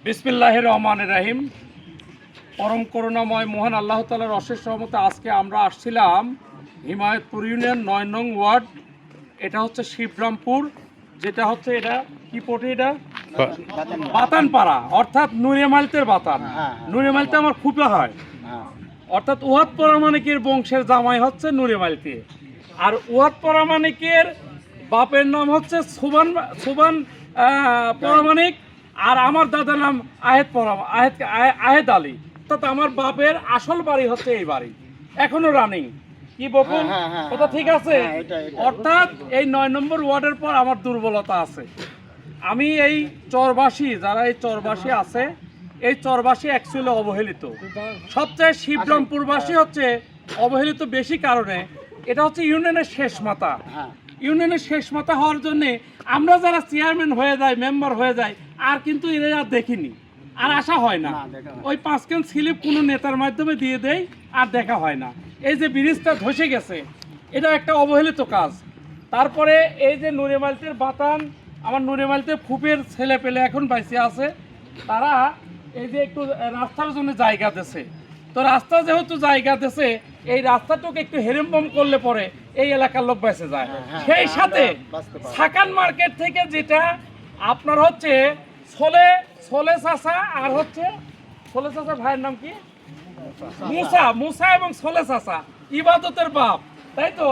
বিসমিল্লাহির রহমানির রহিম। পরম করুণাময় মহান আল্লাহ তাআলার অশেষ রহমতে আজকে আমরা আসছিলাম হিমায়তপুর ইউনিয়ন ৯ নং ওয়ার্ড। এটা হচ্ছে শিবরামপুর, যেটা হচ্ছে এটা কি পটে, এটা বাতানপাড়া, অর্থাৎ নুরিয়ামাইলতের বাতান। নুরিয়ামাইলতে আমার খুপা হয়, অর্থাৎ উহাদ পরামানিকের বংশের জামাই হচ্ছে নুরিয়ামাইলতে। আর উহাদ পরামানিকের বাপের নাম হচ্ছে সুবান পরামানিক, আর আমার দাদার নাম আহেদ আলী। অর্থাৎ আমার বাপের আসল বাড়ি হচ্ছে এই বাড়ি, এখনো রানিং। কি বকুল কথা ঠিক আছে? অর্থাৎ এই ৯ নম্বর ওয়ার্ডের পর আমার দুর্বলতা আছে। আমি এই চরবাসী, যারা এই চরবাসী আছে, এই চরবাসী অ্যাকচুয়ালি অবহেলিত। সবচেয়ে শিবরামপুরবাসী হচ্ছে অবহেলিত বেশি কারণে, এটা হচ্ছে ইউনিয়নের শেষ মাথা। ইউনিয়নের শেষ মাথা হওয়ার জন্যে আমরা যারা চেয়ারম্যান হয়ে যায়, মেম্বার হয়ে যায়, আর কিন্তু এরা আর দেখিনি, আর আসা হয় না। ওই 5 স্লিপ কোনো নেতার মাধ্যমে দিয়ে দেয়, আর দেখা হয় না। এই যে ব্রিজটা ধসে গেছে, এটা একটা অবহেলিত কাজ। তারপরে এই যে নুরিয়ামাইলতের বাতান, আমার নুরিয়ামাইলতে ফুপের ছেলে পেলে এখন বাইসে আছে, তারা এই যে একটু রাস্তার জন্য জায়গা দিছে। তো রাস্তা যেহেতু জায়গা দিছে, এই রাস্তাটুকু একটু হেরেমবম করলে পরে এই এলাকার লোক বেঁচে যায়। সেই সাথে সাকান মার্কেট থেকে যেটা আপনার হচ্ছে সোলে চাচা, আর হচ্ছে সোলে চাচা ভাইয়ের নাম কি, মুসা এবং সোলে চাচা ইবাদতের বাপ, তাই তো?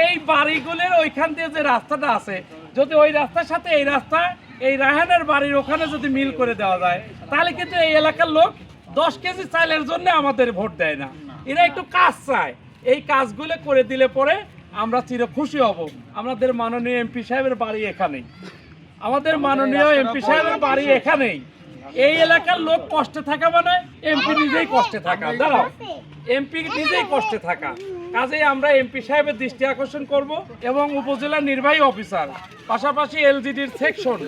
এই বাড়িগুলির ওইখান দিয়ে যে রাস্তাটা আছে, যদি ওই রাস্তার সাথে এই রাস্তা, এই রায়হানের বাড়ির ওখানে যদি মিল করে দেওয়া যায়, তাহলে কিন্তু এই এলাকার লোক 10 কেজি চাইলের জন্য আমাদের ভোট দেয় না। এরা একটু কাজ চায়, এই কাজগুলো করে দিলে পরে আমরা চির খুশি হব। আমাদের মাননীয় এমপি সাহেবের বাড়ি এখানেই, আমাদের মাননীয় এমপি সাহেবের বাড়ি এখানেই। এই এলাকার লোক কষ্টে থাকা মানে এমপি নিজেই কষ্টে থাকা, দাঁড়াও, এমপি নিজেই কষ্টে থাকা। কাজেই আমরা এমপি সাহেবের দৃষ্টি আকর্ষণ করব, এবং উপজেলা নির্বাহী অফিসার, পাশাপাশি এলজিডির সেকশন,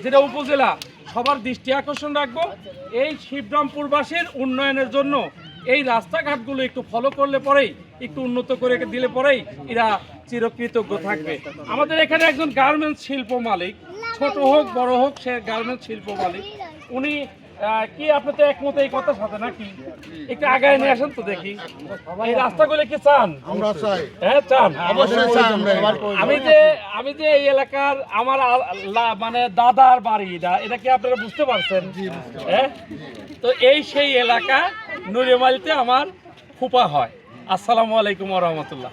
যেটা উপজেলা, সবার দৃষ্টি আকর্ষণ রাখবো। এই শিবরামপুরবাসীর উন্নয়নের জন্য এই রাস্তাঘাটগুলো একটু ফলো করলে পরেই, একটু উন্নত করে দিলে পরেই এরা চিরকৃতজ্ঞ থাকবে। আমাদের এখানে একজন গার্মেন্টস শিল্প মালিক, ছোট হোক বড় হোক, সে গার্মেন্টস শিল্প মালিক। উনি কি, আপনি তো একমত এই কথার সাথে নাকি? একটু আগায় নিয়ে আসেন তো দেখি, এই রাস্তাগুলো কি চান? আমরা চাই। হ্যাঁ চান, অবশ্যই চান। আমি যে এই এলাকার আমার মানে দাদার বাড়ি, এটা কি আপনারা বুঝতে পারছেন? হ্যাঁ, তো এই সেই এলাকা নুরিয়ামাইলতে আমার ফুপা হয়। আসসালামু আলাইকুম ওয়া রাহমাতুল্লাহ।